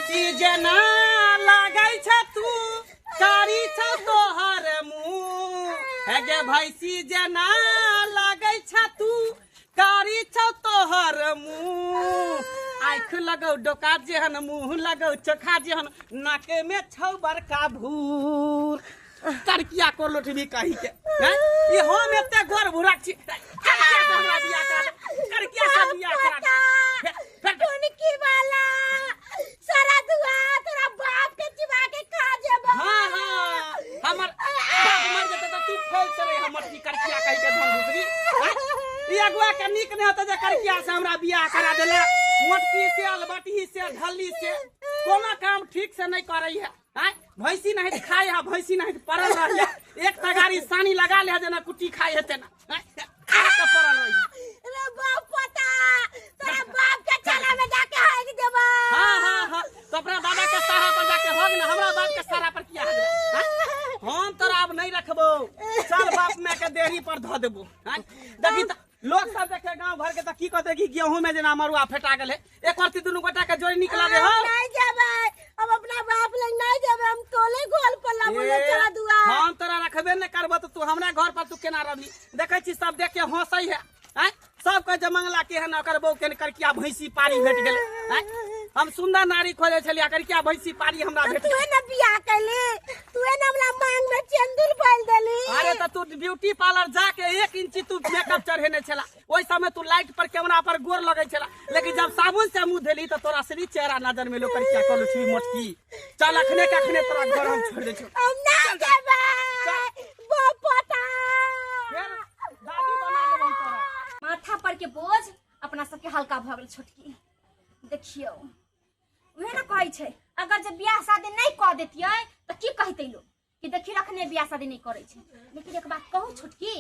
भैंसी जना लागै छ तू कारी छ तोहर मुँह है गे भैंसी जना लागै छ तू कारी छ तोहर मुँह आँख लगौ डोका जेहन मुँह लगौ चोखा जेहन नाके में छौ बड़का भूर करकिया को लोटवी कही के ये हम एते गोर भुरा छी करकिया से हमरा बियाह करा करकिया से बियाह करा टुनकी वाला सारा दुआ तेरा बाप के चिबा के खा जेबो। हां हमर बाप मर जेते त तू फेल चले हमर की करकिया कही के धन दूसरी ई अगुआ के निक ने होते जे करकिया से हमरा बियाह करा देले मोटकी से अलबटी से ढल्ली से कोनो काम ठीक से नहीं करई है भैंसी नहीं खाए है भैंसी नहीं परल रही एक तगारी सानी लगा ले जना कुटी खाए हेते ना का परल रही रे बाप पता तेरा बाप के चला में जाके हाइक देबो। हां तो अपना दादा के सारा पर जाके होग ना हमरा बाप के सारा पर किया हम तोरा अब नहीं रखबो चल बाप में के देहरी पर ध देबो देखी लोग सब देखे गांव घर के त की कहते कि गेहूं में जना मरुआ फेटा गेल है एक करती दुनु गोटा के जोड़ी निकला दे हो नहीं जेबे अब अपना बाप लग नहीं जेबे हम तोले गोल पर ला बोले चला दुआ हम तोरा रखबे न करबो त तू हमरा घर पर तू केना रहली देखै छी सब देख के हंसई है सब के जमंगला के है न करबो के करकिया भैंसी पारी भेट गेले हम सुंदर नारी खोजे छलिया करकिया भैंसी पारी हमरा भेट तू न बियाह कैले तू न हमरा मांग में चंदूर पाल देली। अरे त तू ब्यूटी पार्लर जाके 1 इंची तू मेकअप चढ़ेने छला ओइ समय तू लाइट पर कैमरा पर गोर लगै छला लेकिन जब साबुन से मुंह धोली त तोरा सही चेहरा नजर में लो करकिया कहलु छी मोटकी चल अखने का अखने तोरा घर हम छोड़ दे छी हम ना जेबे बाप पता फिर दादी बना देबो तोरा माथा पर के बोझ अपना सबके हल्का भ गेल छोटकी देखियो उहे न कहै छै अगर जब बियाह शादी नहीं क देतियै त की कहतै लोग कि देखी रखने बियाह शादी नहीं करै छै लेकिन एक बात कहू छोटकी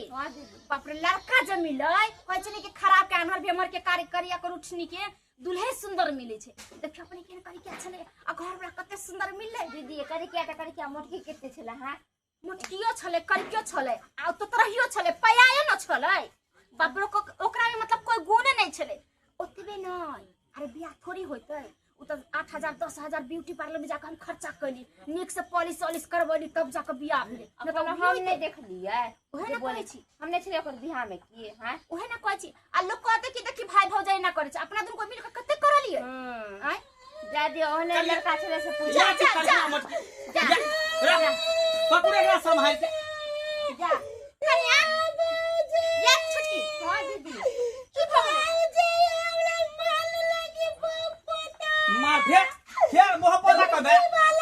बाप रे लड़का जब मिलै कहै छै कि खराब के अनहर बेमर के कार्य करिया कर उठनी के दुल्हे सुंदर मिले छै देखियो अपने केन करी के छले आ घर वाला कते सुंदर मिलले दीदी करी के मोटकी केते छले हां मोटकियो छले करियो छले आ तो तरहियो छले पयाए न छले बाप रे ओकरा में मतलब कोई गुण नहीं छले ओतबे नहीं अरे बियाह थोड़ी होतै उ त 8000 10000 ब्यूटी पार्लर में जाकर हम खर्चा कैली निक से पॉलिश वॉलिश करवली तब जाकर बियाह भेले मतलब हम नहीं देखलिए ओहे ना बोले छी हमने छले ओकर बियाह में किए हैं ओहे ना कहै छी आ लोग कहते कि देखी भाई भौजाई ना करे छै अपना दुन को मिल के कते करलिए हैं जा दियो ओने लड़का छले से पूछ जा करकिया मोटकी जा पकड़े एकरा संभाल के जा कनिया ये छुटकी हां दीदी की भगले मार फेर मोहब्बत ना करबे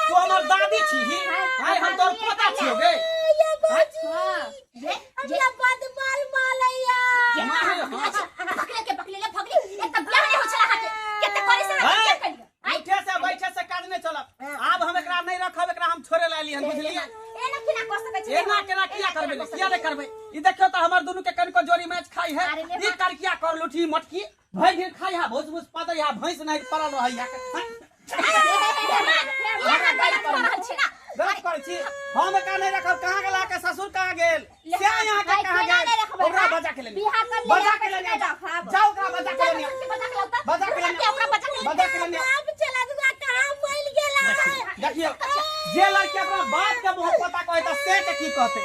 तू हमर दादी छी हाय हम तोर पोता छियो गे हां ये बदमाल मालैया पकड़े ले भगली एक त बियाह नहीं हो छला हाथे केते करे से क्या करिए उठे से बैठे से काज नहीं चलत अब हम एकरा नहीं रखब एकरा हम छोड़े लाली हन बुझलिए एना किना कर सकै छी एना केना किया करबे किया नहीं करबे ई देखियो त हमर दुनु के कनको जोड़ी मैच खाई है ई कर किया कर लुठी मटकी भई फिर खाई है भोज भोज पादे है भैंस नहीं परल रहई है गलत कर छी हम का नहीं रखब कहां गेला के ससुर कहां गेल से यहां के कहां गेल ओकरा बजा के ले बियाह कर बजा के ले जाओ का बजा के ले बजा के ले बजा के ले बाप चला दुआ कहां मल गेला देखिए जे लड़की अपना बाप के मोहब्बत कहै त से के की कहते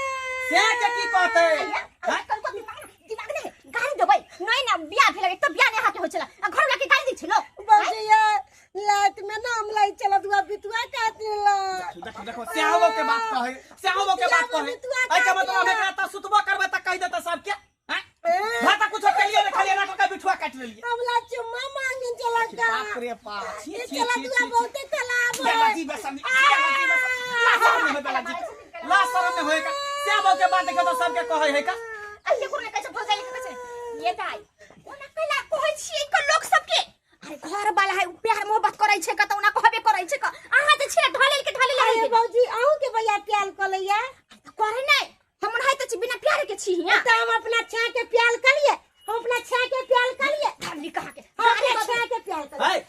दिमाग ने गाड़ी देबै नहीं ना बियाह भेल त बियाह नहीं हाथे हो छला घर वाला के गाड़ी दै छलो बजिया लाइट में नाम लाई चला दुआ बितुआ काट ला देखो स्याहो के बात कहे आई के मतलब हमें कहता सुतबो करबे त कह देता सब के हैं भाता कुछ के लिए खाली ना का बिठुआ काट लेलिए हमला चुम्मा मांगे चला का बाप रे बाप छी चला दुआ बहुते तालाब बेलाजी बसम ला शरम में होएगा स्याहो के बात देखो तो सब के कहे है का अइसे कोने कैसे भगाई कैसे ये दाई ओना कहला कहै छी के लोग सब के अरे घर वाला है प्यार मोहब्बत करै छै कतौ ना कहबे करै छै क अहाँ त छिए ढालेल अरे भौजी आहू के भैया प्याल कलैया करे नहीं हम है त बिना प्यार के छी हिया त हम अपना छा के प्याल कलिए हम अपना छा के प्याल कलिए धानी कहा के अरे छा के प्याल कलिए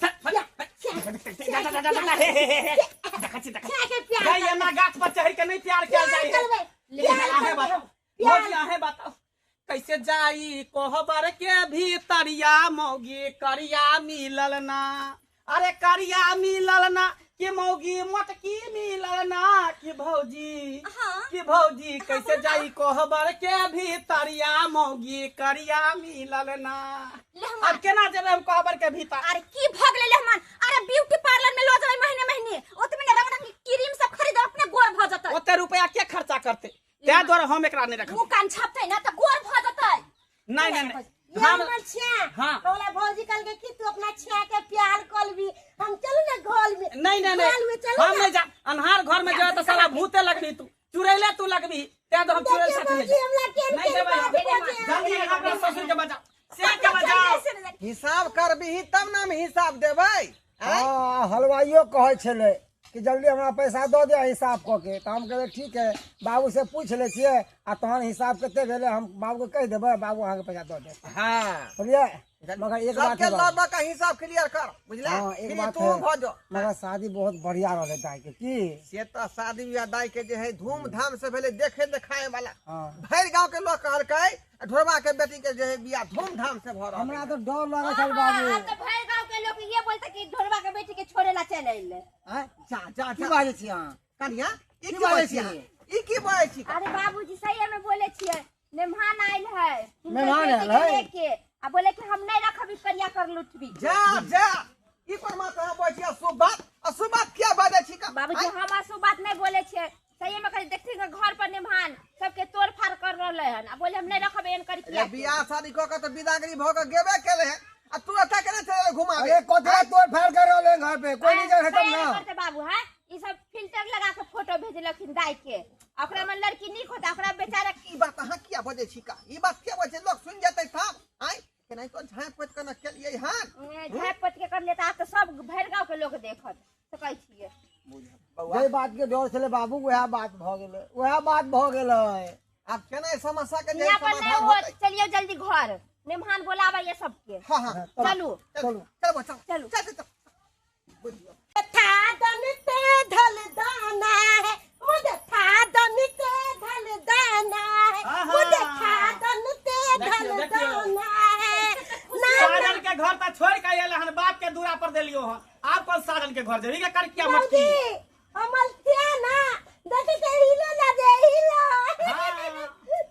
छा के प्याल भाई ना गाछ पर चढ़ के नहीं प्यार किया जाए लेकिन आहे बताओ कैसे जाई कोहबर के भीतरिया मौगी करिया मिलल ना अरे करिया मिलल ना कि मौगी मोटकी मिलल ना कि भौजी कि भौजी कैसे जाई कोहबर के भीतरिया मौगी करिया मिलल ना। अब केना जेबे हम कोहबर के भीतर? अरे की भग ले रहमान, अरे ब्यूटी पार्लर में लो जाई महीने महीने ओतमे रंग रंग की क्रीम सब खरीद अपने गोर भ जतै। ओते रुपया के खर्चा करते? त्या द्वारा हम एकरा नहीं रखब। मुंह कान छापतै ना त गोर भ जतै। नहीं नहीं नहीं ये हमर छे हाँ। बोला भौजी कल के कि तू अपना छे के प्यार कर भी हम चलू ना घर में। नहीं नहीं घर में नहीं चलू हम ना। नहीं जा अन्हार घर में जाए तो साला भूते लगनी तू चुड़ैले तू लगबी त्या तो हम चुड़ैल साथ ले भौजी हमला केन नहीं केन देबै बात हम। बजे। जल्दी अपना ससुर के बजाओ से के बजाओ। हिसाब करबही तब ना हम हिसाब देबै। हाँ हलवाइयो कहे छले कि जल्दी हमरा पैसा दो दे हिसाब क के तो हम कहले ठीक है बाबू से पूछ ले छिए आ तहन हिसाब कते भेले हम बाबू के कह देबै बाबू अहाँ के पैसा दो दे। हाँ बुझलिए मगर एक बात सबके है बाबू, लड़ का हिसाब क्लियर कर बुझले। हाँ, एक फिर बात तू है। भजो मगर शादी बहुत बढ़िया रहे दाई के की। से तो शादी बियाह दाई के जे है धूमधाम से भेले देखे देखाए वाला। हाँ भर गांव के लोग कहलकै ढोरबा के बेटी के जे है बियाह धूमधाम से भ रहल हमरा है। तो डर लगे छल बाबू। तो भाई गांव के लोग ये बोलते कि ढोरबा के बेटी के छोड़े ला चले अइले। हैं? जा जा की जा बाजे छी अहाँ? कनिया ई की की बाजै बाजै छियै? छी? ई की बाजै छी? अरे बाबूजी सही में बोले छिए मेहमान आइल है। हुनकर मेहमान बेटी आइल के है? लेके आ बोले कि हम नहीं रखबी करिया कर लुटबी। जा जा ई पर मात्र हम बोलै छी अशुभ बात क्या बाजै छी का? बाबूजी हम असु बात नहीं बोले छिए सही में कहीं देखती घर पर मेहमान सबके तोड़ फाड़ कर रहले हन आ बोले हम नहीं रखबे एन करी ये बियाह शादी क के तो विदागरी भ के गेबे केले है आ तू एता केना चले घुमावे? अरे कोतरा तोड़ फाड़ कर रहले घर पे कोई नहीं जाए तब ना। करते बाबू है ई सब फिल्टर लगा के फोटो भेजलखिन दाई के ओकरा में लड़की निक होता ओकरा बेचारा ई बात अहाँ किया बजै छी का? ई बात क्या बजै लोग सुन जेतै था आइ केनाइ तो झाँप पट के न केलिए हां झाँप पट के कर लेता तो सब भर गांव के लोग देखत तो कहै छिए। बउआ जे बात के डर छले बाबू वह बात भ गेले वह बात भ गेले। अब केनाइ समस्या के जे यहाँ पर नहीं समाधान हो होतै। चलिए जल्दी घर मेहमान बोलावा ये सबके। हां हां चलू चलो चल बच्चा चलू। चल चल बुझियो थादन पे ढल दाना है मुझे थादन पे ढल दाना है हाँ, मुझे हाँ। थादन पे ढल देखियो, देखियो। दाना है ना साजन के घर त छोड़ के आइले हन बाप के दूरा पर देलियो हन। आप कौन साजन के घर जेबी के कर किया मटकी? भौजी हमल थे ना देखे के हिलो ना दे हिलो। हाँ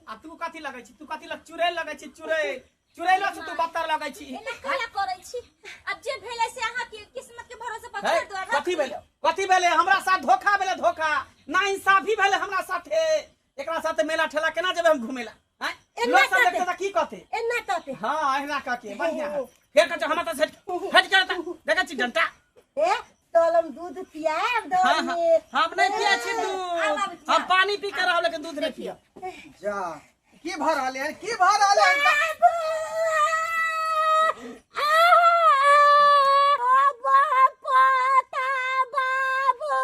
आ तू कथी लगै छी? तू कथी लग चुड़ैल लगै छी? चुड़ैलो से तू बत्तर लगै छी। एना कला करै छी अब जे भेलै से अहाँ के किस्मत के भरोसे पर है? छोड़ दो। कथी भेले हमरा साथ धोखा भेले धोखा ना इंसाफी भेले हमरा साथे। एकरा साथे मेला ठेला केना जेबे हम घुमेला? हैं एना लोग सब कहते। देखते त की कहते? एना कहते हां एहना कहके बढ़िया है। फिर कह हमरा त हट करता देखै छी डंटा। ए तोलम दूध पियाब दो हां हां में हम नहीं पिए छी दूध हम पानी पी के रहब लेकिन दूध नहीं पिए। जा की भ रहले है? की भ रहले है? बाबू पोता बाबू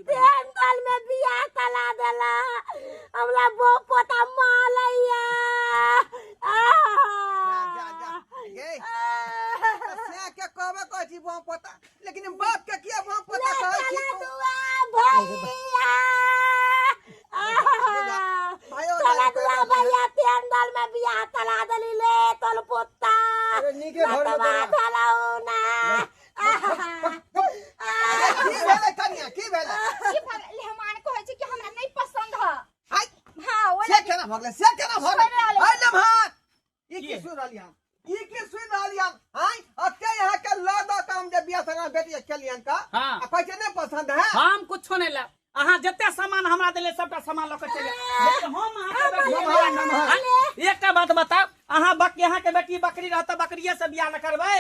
पेंडल में बियाह कला देला हमरा बो पोता मालैया जा गे से के कहबे कहै छी बम पता लेकिन बाप के किया बम पता कहै छी तू? भैया भाइयो चला दुआ भैया पेंडल में बियाह कला देली ले तोल पोता अरे नीके घर में मतवा तेरा- धलाऊ ना की भेले कनिया की भेले? की भगले मेहमान कहै छी कि हमरा नहीं पसंद ह। हाय हां ओला से केना भगले से केना भगले? छोड़े वाले। हाय लम्हा ई की? की सुन रहलियन? ई की सुन रहलियन? हाय अते यहाँ के लड़ काम जे बियाह संगा बेटी केलियन का हाँ। आ कहै छै नहीं पसंद है? हम कुछो नहीं ला अहाँ जते सामान हमरा देले सबटा सामान ल के चले लेकिन हम अहाँ के बेटी एकटा बात बताओ अहाँ यहाँ के बेटी बकरी रहता बकरिये से बियाह न करबै?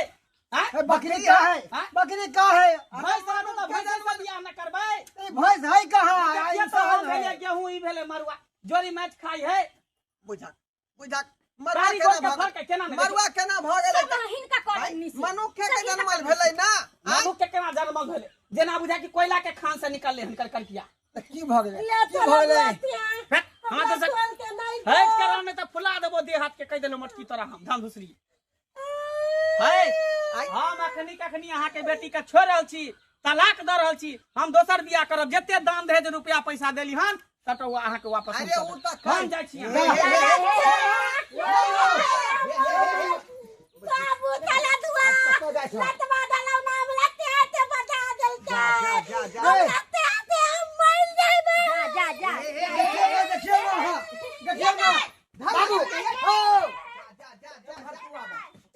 हैं बकरी का है? हाँ? बकरी का है? भैंस रहता तो भैंस से बियाह न करबै? भैंस है कहाँ? देखिए तो हम भेले गेहूं ई भेले मरुआ जोरी मैच खाई है। बुझक बुझक मरुआ कारी केना गोट के फरक भगले? केना नहीं मरुआ केना भ गेलै? सब हिनका कर निसी मनुष्य के जन्मल भेलै ना? मनुख के केना जन्म भेले जेना बुझा कि कोयला के खान से निकलले हन करकिया। तो की भ गेलै? ले की भ गेलै? फेक हां तो से तोल के नहीं हेज करा में तो फुला देबो देह हाथ के कह देलो मटकी तोरा हम धान दूसरी है। हम अखनी अहाँ के बेटी के छोड़ रहल छी तलाक द रहल छी हम दोसर बियाह करब जते दान दहेज रुपया पैसा देली हन तब अहाँ के वापस हम अरे करब। उ त हम जाइ छी बाबू चला दुआ तो जा छो लतवा डालो ना हमरा ते बता देलकै जा जा हमरा ते हम मर जाबे जा जा देखियो ना बाबू ओ जा जा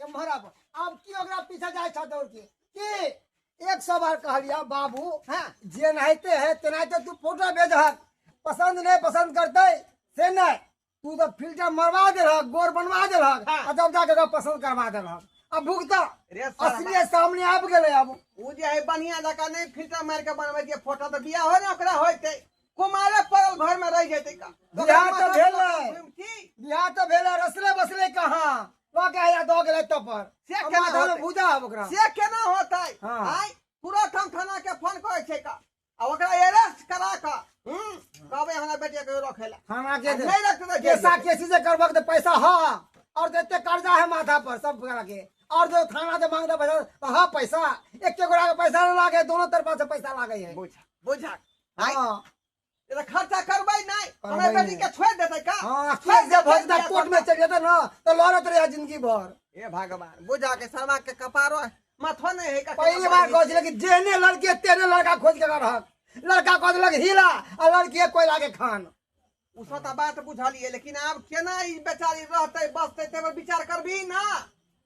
एम्हरा अब की ओकरा पीछे जाय छ दौड़ के की 100 बार कहलिया बाबू हाँ जे नहाते है तेनाहिते तू फोटो भेजहक पसंद नहीं पसंद करते से नहीं तू तो फिल्टर मरवा दे रहा गोर बनवा दे रहा हाँ। और जब जाके पसंद करवा दे रहा अब भुगता रे साला असली सामने आप गेले अब उ जे है बढ़िया जका नहीं फिल्टर मार के बनवे के फोटो तो बियाह हो ना ओकरा होइते कुमारे पड़ल घर में रह जते का बियाह तो भेल की बियाह तो भेले रसले बसले कहाँ वा के या दो गेले तो पर से अब केना माथा में होतै? बुझा अब ओकरा से केना होतै हाँ। आई तुरंत हम थाना के फोन करे छै का आ ओकरा अरेस्ट करा का कहबे हमरा बेटे के रखेला खाना के दे नहीं रखते कैसा कैसी से करबक तो पैसा हाँ और देते कर्जा है माथा पर सब करा के और जो थाना से मांगते पैसा तो हाँ पैसा एक गोड़ा का पैसा नहीं लागे दोनों तरफ से पैसा लागे है बुझा आई हाँ ये खर्चा करबै नहीं हमरा करबै बेटी के छोड़ देतै का हाँ केस जब भजदा कोर्ट में चल जाता ना तो लड़त रहे जिंदगी भर ए भगवान बुझा के शर्मा के कपारो माथो नहीं है का पहली बार कह छले कि जेने लड़के तेने लड़का खोज के रहक लड़का कह देलक हीरा और लड़की कोई लागे खान उ सब बात बुझलिए लेकिन अब केना ई बेचारी रहतै बसतै ते पर विचार करबी ना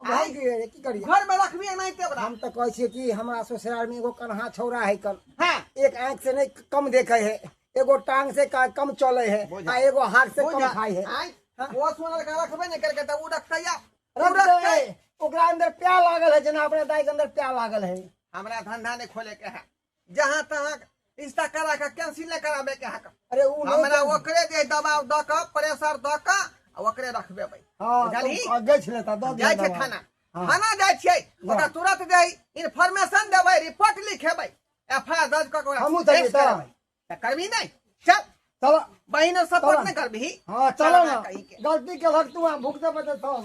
भाई की करिए घर में रखबी नहीं ते बड़ा हम तो कह छिए कि हमरा ससुराल में एगो कन्हा छौरा है कल हां एक आंख से नहीं कम देखे है एगो टांग से कम चले है बोझा। आ एगो हाथ से कम खाए है आई वो सुनल का रखबे नहीं करके त उ रखतैया रख दे, ओकरा अंदर प्यार लागल है जना अपने दाई के अंदर प्यार लागल है हमरा धंधा नहीं खोले के है जहां तहां रिश्ता करा के कैंसिल नहीं कराबे के है अरे उ नहीं हमरा कर- ओकरे दे दबाव द के प्रेशर द के आ ओकरे रखबे भाई हाँ बुझलही? तुम आगे छले त दो जाय छै थाना थाना जाय छै ओकरा तुरंत दे इन्फॉर्मेशन देबै रिपोर्ट लिखेबै एफआईआर दर्ज क के हमहूँ चलिए arrest करबै। त करबी नहीं चल चलो बहिनो सपोर्ट चलो। नहीं करबी हाँ चलो ना कहीं के। गलती के वक्त तू भुगते बते सब